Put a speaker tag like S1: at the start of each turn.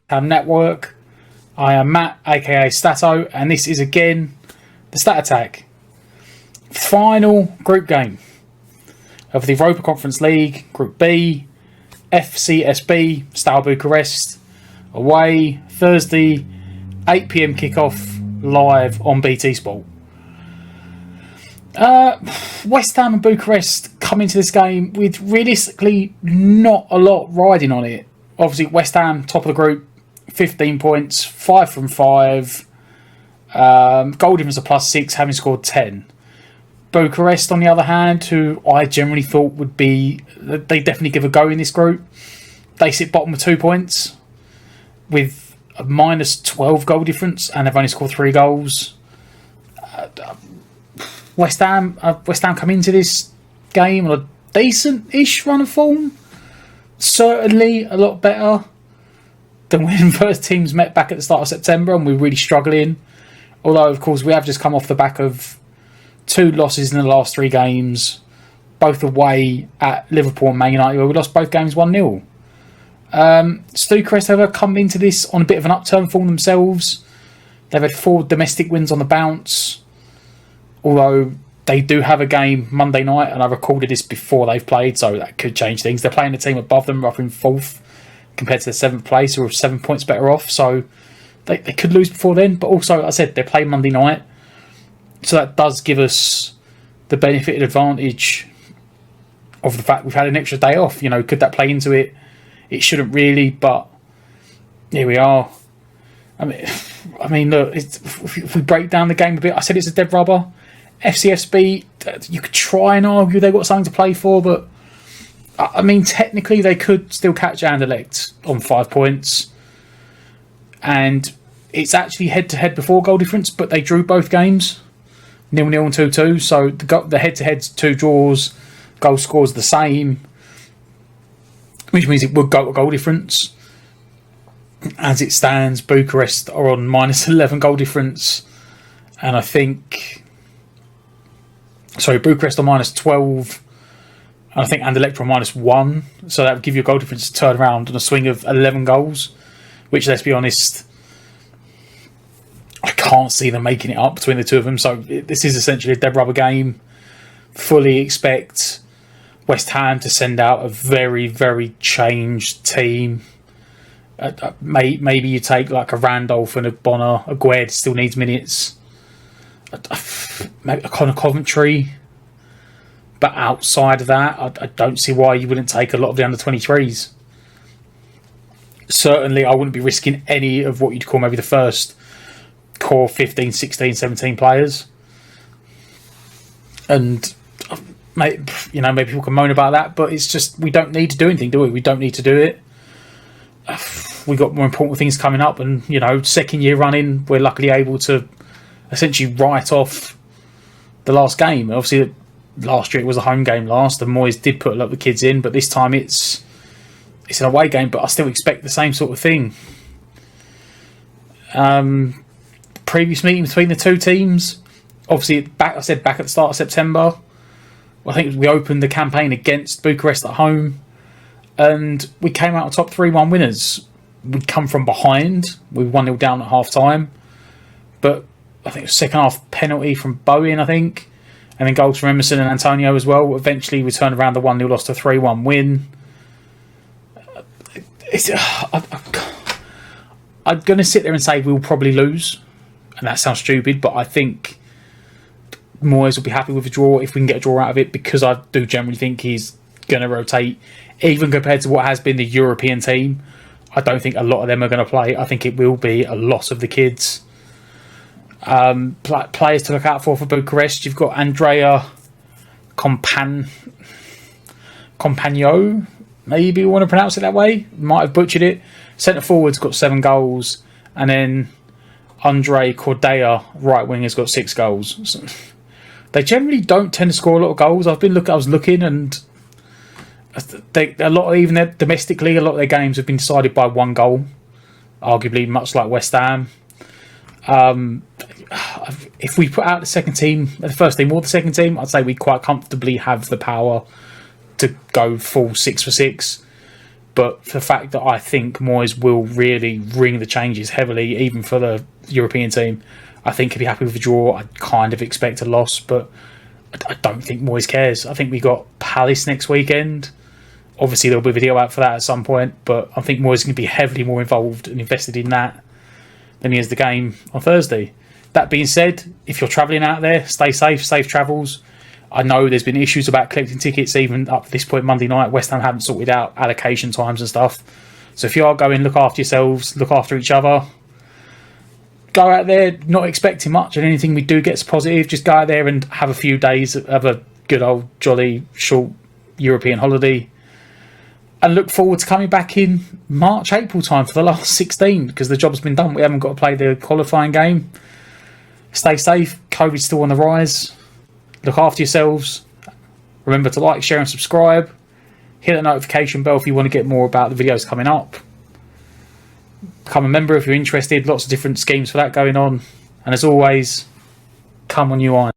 S1: Network. I am Matt, aka Stato, and this is again the Stat Attack. Final group game of the Europa Conference League, Group B, Fcsb, Steaua Bucharest, away, Thursday, 8 PM kickoff, live on BT Sport. West Ham and Bucharest come into this game with realistically not a lot riding on it. Obviously, West Ham, top of the group, 15 points, 5 from 5. Goal difference of +6, having scored 10. Bucharest, on the other hand, who I generally thought would be... They definitely give a go in this group. They sit bottom with 2 points with a -12 goal difference, and they've only scored 3 goals. West Ham come into this game on a decent-ish run of form. Certainly a lot better than when first teams met back at the start of September and we were really struggling. Although, of course, we have just come off the back of 2 losses in the last 3 games, both away at Liverpool and Man United, where we lost both games 1-0. Bucharest have come into this on a bit of an upturn form themselves. They've had 4 domestic wins on the bounce. Although they do have a game Monday night, and I recorded this before they've played, so that could change things. They're playing a team above them, roughly in 4th, compared to the 7th place, who are 7 points better off. So they could lose before then. But also, I said, they're playing Monday night. So that does give us the benefit and advantage of the fact we've had an extra day off. You know, could that play into it? It shouldn't really, but here we are. I mean, look, if we break down the game a bit, I said it's a dead rubber. Fcsb, you could try and argue they've got something to play for, but I mean, technically they could still catch Anderlecht on 5 points. And it's actually head-to-head before goal difference, but they drew both games, 0-0 and 2-2. So the head-to-head's 2 draws, goal scores the same, which means it would go to goal difference. As it stands, Bucharest are on -11 goal difference, and I think... Sorry, Bucharest are -12, and I think Anderlecht are -1, so that would give you a goal difference to turn around on a swing of 11 goals, which, let's be honest, I can't see them making it up between the two of them. So this is essentially a dead rubber game. Fully expect West Ham to send out a very, very changed team. Maybe you take like a Randolph and a Bonner. A Gued still needs minutes. Maybe a Connor Coventry. But outside of that, I don't see why you wouldn't take a lot of the under-23s. Certainly, I wouldn't be risking any of what you'd call maybe the first core 15, 16, 17 players. And, maybe people can moan about that, but it's just, we don't need to do anything, do we? We don't need to do it. We've got more important things coming up, and, second year running, we're luckily able to essentially write off the last game. Obviously, last year it was a home game last, and Moyes did put a lot of the kids in, but this time it's an away game, but I still expect the same sort of thing. Previous meeting between the two teams, obviously back at the start of September, I think we opened the campaign against Bucharest at home, and we came out on top 3-1 winners. We'd come from behind. We were 1-0 down at half time, but I think it was second half penalty from Bowen, I think, and then goals from Emerson and Antonio as well. Eventually we turned around the 1-0 loss to 3-1 win. I'm going to sit there and say we'll probably lose, and that sounds stupid, but I think Moyes will be happy with a draw if we can get a draw out of it, because I do generally think he's going to rotate, even compared to what has been the European team. I don't think a lot of them are going to play. I think it will be a lot of the kids. Players to look out for Bucharest, you've got Andrea Compagno, maybe you want to pronounce it that way, might have butchered it. Centre forward's got 7 goals, and then Andre Cordeia, right wing, has got 6 goals. So they generally don't tend to score a lot of goals. I was looking, and domestically, a lot of their games have been decided by 1 goal, arguably much like West Ham. If we put out the first team or the second team, I'd say we quite comfortably have the power to go full 6 for 6. But the fact that I think Moyes will really ring the changes heavily, even for the European team, I think he'll be happy with the draw. I kind of expect a loss, but I don't think Moyes cares. I think we got Palace next weekend. Obviously, there'll be a video out for that at some point, but I think Moyes is going to be heavily more involved and invested in that than he is the game on Thursday. That being said, if you're travelling out there, stay safe, safe travels. I know there's been issues about collecting tickets even up to this point Monday night. West Ham haven't sorted out allocation times and stuff. So if you are going, look after yourselves, look after each other. Go out there not expecting much, and anything we do gets positive, just go out there and have a few days, have a good old jolly short European holiday, and look forward to coming back in March, April time for the last 16, because the job's been done. We haven't got to play the qualifying game. Stay safe. COVID's still on the rise. Look after yourselves. Remember to like, share and subscribe. Hit the notification bell if you want to get more about the videos coming up. Become a member if you're interested. Lots of different schemes for that going on. And as always, come on you iron.